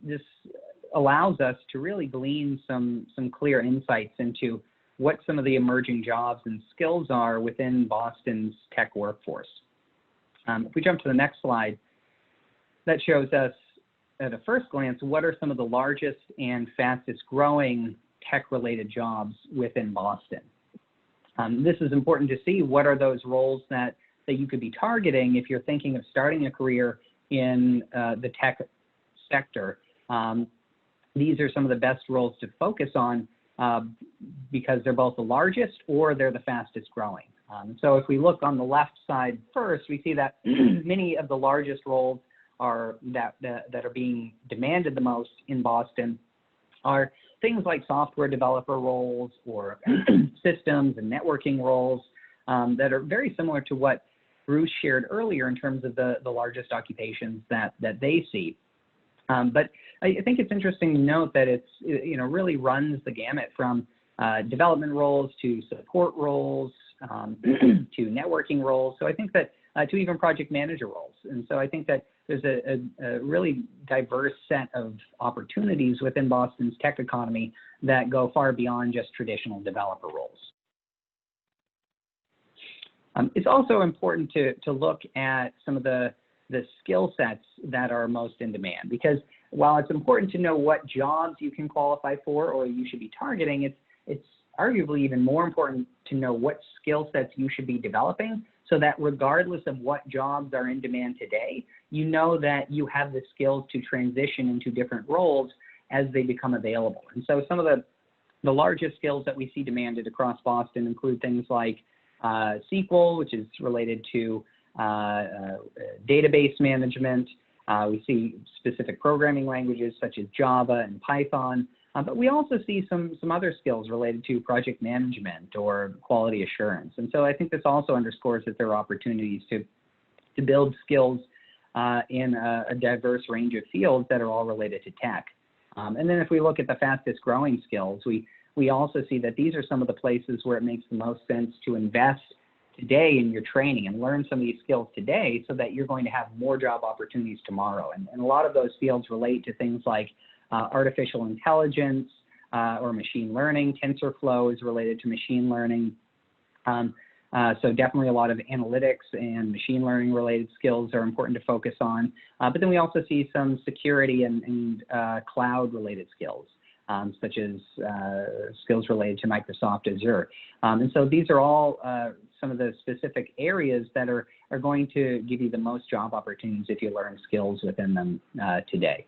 this allows us to really glean some clear insights into what some of the emerging jobs and skills are within Boston's tech workforce. If we jump to the next slide, that shows us at a first glance what are some of the largest and fastest growing tech-related jobs within Boston. This is important to see what are those roles that you could be targeting if you're thinking of starting a career in the tech sector. These are some of the best roles to focus on because they're both the largest or they're the fastest growing. So if we look on the left side first, we see that many of the largest roles that are being demanded the most in Boston are things like software developer roles or systems and networking roles that are very similar to what Bruce shared earlier in terms of the largest occupations that they see. But I think it's interesting to note that it's, really runs the gamut from development roles to support roles to networking roles. So I think that to even project manager roles. And so I think that there's a really diverse set of opportunities within Boston's tech economy that go far beyond just traditional developer roles. It's also important to look at some of the skill sets that are most in demand, because while it's important to know what jobs you can qualify for or you should be targeting, it's arguably even more important to know what skill sets you should be developing so that regardless of what jobs are in demand today, you know that you have the skills to transition into different roles as they become available. And so some of the largest skills that we see demanded across Boston include things like SQL, which is related to database management. We see specific programming languages such as Java and Python, but we also see some other skills related to project management or quality assurance. And so I think this also underscores that there are opportunities to build skills in a diverse range of fields that are all related to tech. And then if we look at the fastest growing skills, we also see that these are some of the places where it makes the most sense to invest today in your training and learn some of these skills today so that you're going to have more job opportunities tomorrow. And a lot of those fields relate to things like artificial intelligence or machine learning. TensorFlow is related to machine learning. So definitely a lot of analytics and machine learning related skills are important to focus on. But then we also see some security and cloud related skills, such as skills related to Microsoft Azure. And so these are all some of the specific areas that are going to give you the most job opportunities if you learn skills within them today.